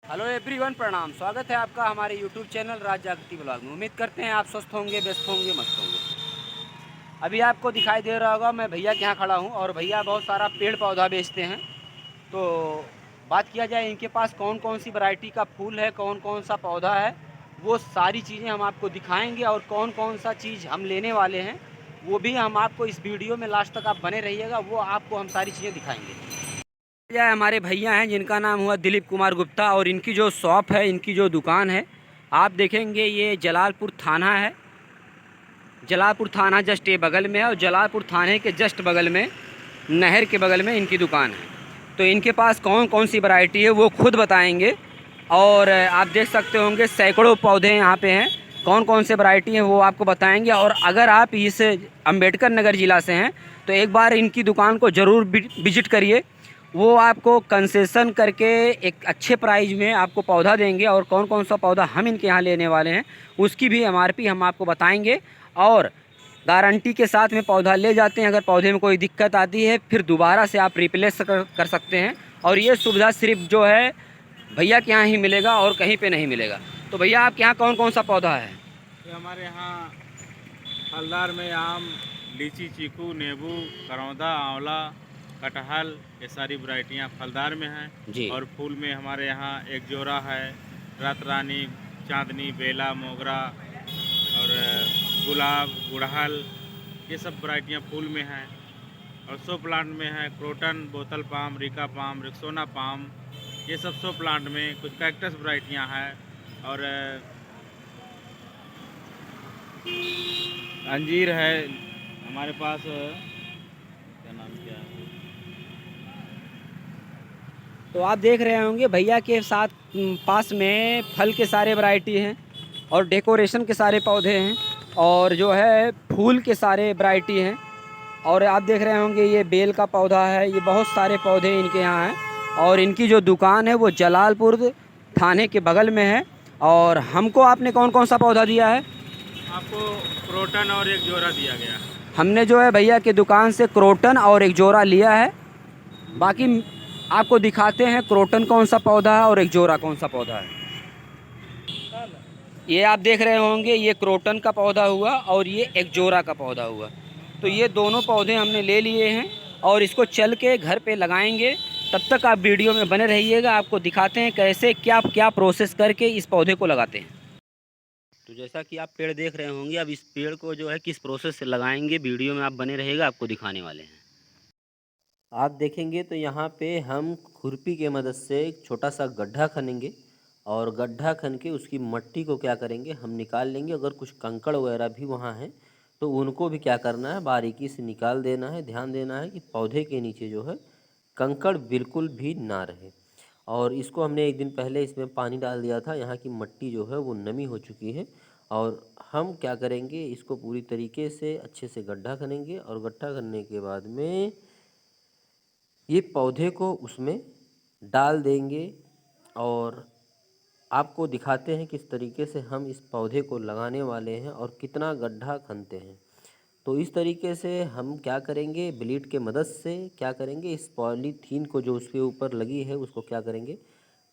Hello everyone, प्रणाम। स्वागत है आपका हमारे यूट्यूब चैनल राज जागृति ब्लॉग में। उम्मीद करते हैं आप स्वस्थ होंगे, व्यस्त होंगे, मस्त होंगे। अभी आपको दिखाई दे रहा होगा मैं भैया के यहाँ खड़ा हूँ और भैया बहुत सारा पेड़ पौधा बेचते हैं। तो बात किया जाए इनके पास कौन कौन सी वैरायटी का फूल है, कौन कौन सा पौधा है, वो सारी चीज़ें हम आपको दिखाएँगे। और कौन कौन सा चीज़ हम लेने वाले हैं वो भी हम आपको इस वीडियो में लास्ट तक आप बने रहिएगा, वो आपको हम सारी चीज़ें दिखाएँगे। यह हमारे भैया हैं जिनका नाम हुआ दिलीप कुमार गुप्ता, और इनकी जो शॉप है, इनकी जो दुकान है, आप देखेंगे ये जलालपुर थाना है। जलालपुर थाना जस्ट ये बगल में है, और जलालपुर थाने के जस्ट बगल में, नहर के बगल में इनकी दुकान है। तो इनके पास कौन कौन सी वैरायटी है वो खुद बताएंगे। और आप देख सकते होंगे सैकड़ों पौधे यहाँ पे हैं। कौन कौन से वैरायटी हैं वो आपको बताएंगे। और अगर आप इस अम्बेडकर नगर ज़िला से हैं तो एक बार इनकी दुकान को ज़रूर विजिट करिए। वो आपको कंसेशन करके एक अच्छे प्राइस में आपको पौधा देंगे। और कौन कौन सा पौधा हम इनके यहाँ लेने वाले हैं उसकी भी एमआरपी हम आपको बताएंगे। और गारंटी के साथ में पौधा ले जाते हैं। अगर पौधे में कोई दिक्कत आती है फिर दोबारा से आप रिप्लेस कर सकते हैं। और ये सुविधा सिर्फ जो है भैया के यहाँ ही मिलेगा और कहीं पे नहीं मिलेगा। तो भैया आपके यहाँ कौन कौन सा पौधा है? ये हमारे यहाँ फलदार में आम, लीची, चीकू, नींबू, करौंदा, आंवला, कटहल, ये सारी वैरायटियाँ फलदार में हैं। जी। और फूल में हमारे यहाँ एक जोरा है, रात रानी, चांदनी, बेला, मोगरा और गुलाब, गुड़हल, ये सब वैरायटियाँ फूल में हैं। और शो प्लांट में है क्रोटन, बोतल पाम, रिका पाम, रिक्सोना पाम, ये सब शो प्लांट में। कुछ कैक्टस वैरायटियाँ हैं और अंजीर है हमारे पास। क्या नाम क्या है? तो आप देख रहे होंगे भैया के साथ पास में फल के सारे वैरायटी हैं और डेकोरेशन के सारे पौधे हैं और जो है फूल के सारे वैरायटी हैं। और आप देख रहे होंगे ये बेल का पौधा है, ये बहुत सारे पौधे इनके यहाँ हैं। और इनकी जो दुकान है वो जलालपुर थाने के बगल में है। और हमको आपने कौन कौन सा पौधा दिया है? आपको क्रोटन और एक जोरा दिया गया है। हमने जो है भैया की दुकान से क्रोटन और एक जोरा लिया है। बाकी आपको दिखाते हैं क्रोटन कौन सा पौधा है और एक जोरा कौन सा पौधा है। ये आप देख रहे होंगे ये क्रोटन का पौधा हुआ और ये एक जोरा का पौधा हुआ। तो ये दोनों पौधे हमने ले लिए हैं और इसको चल के घर पे लगाएंगे। तब तक आप वीडियो में बने रहिएगा, आपको दिखाते हैं कैसे क्या क्या प्रोसेस करके इस पौधे को लगाते हैं। तो जैसा कि आप पेड़ देख रहे होंगे, अब इस पेड़ को जो है किस प्रोसेस से लगाएंगे वीडियो में आप बने रहिएगा, आपको दिखाने वाले हैं। आप देखेंगे तो यहाँ पे हम खुरपी के मदद से एक छोटा सा गड्ढा खनेंगे और गड्ढा खन के उसकी मट्टी को क्या करेंगे हम निकाल लेंगे। अगर कुछ कंकड़ वगैरह भी वहाँ हैं तो उनको भी क्या करना है बारीकी से निकाल देना है। ध्यान देना है कि पौधे के नीचे जो है कंकड़ बिल्कुल भी ना रहे। और इसको हमने एक दिन पहले इसमें पानी डाल दिया था, यहाँ की मट्टी जो है वो नमी हो चुकी है। और हम क्या करेंगे इसको पूरी तरीके से अच्छे से गड्ढा खनेंगे और गड्ढा करने के बाद में ये पौधे को उसमें डाल देंगे। और आपको दिखाते हैं किस तरीके से हम इस पौधे को लगाने वाले हैं और कितना गड्ढा खनते हैं। तो इस तरीके से हम क्या करेंगे ब्लेड के मदद से क्या करेंगे इस पॉलीथीन को जो उसके ऊपर लगी है उसको क्या करेंगे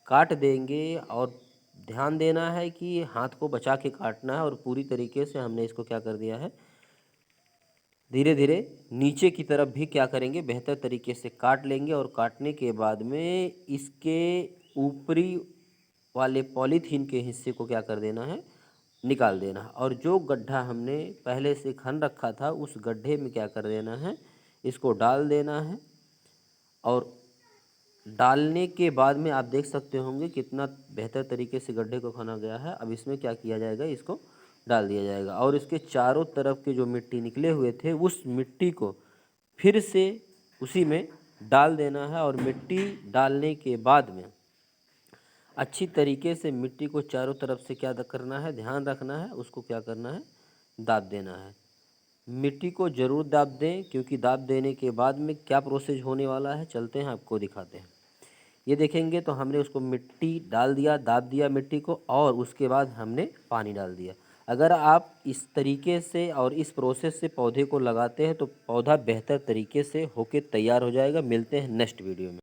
काट देंगे। और ध्यान देना है कि हाथ को बचा के काटना है। और पूरी तरीके से हमने इसको क्या कर दिया है धीरे धीरे नीचे की तरफ भी क्या करेंगे बेहतर तरीके से काट लेंगे। और काटने के बाद में इसके ऊपरी वाले पॉलीथीन के हिस्से को क्या कर देना है निकाल देना है। और जो गड्ढा हमने पहले से खन रखा था उस गड्ढे में क्या कर देना है इसको डाल देना है। और डालने के बाद में आप देख सकते होंगे कितना बेहतर तरीके से गड्ढे को खना गया है। अब इसमें क्या किया जाएगा इसको डाल दिया जाएगा और इसके चारों तरफ के जो मिट्टी निकले हुए थे उस मिट्टी को फिर से उसी में डाल देना है। और मिट्टी डालने के बाद में अच्छी तरीके से मिट्टी को चारों तरफ से क्या करना है ध्यान रखना है उसको क्या करना है दाब देना है। मिट्टी को ज़रूर दाब दें क्योंकि दाब देने के बाद में क्या प्रोसेस होने वाला है चलते हैं आपको दिखाते हैं। ये देखेंगे तो हमने उसको मिट्टी डाल दिया दाब दिया मिट्टी को और उसके बाद हमने पानी डाल दिया। अगर आप इस तरीके से और इस प्रोसेस से पौधे को लगाते हैं तो पौधा बेहतर तरीके से होके तैयार हो जाएगा। मिलते हैं नेक्स्ट वीडियो में।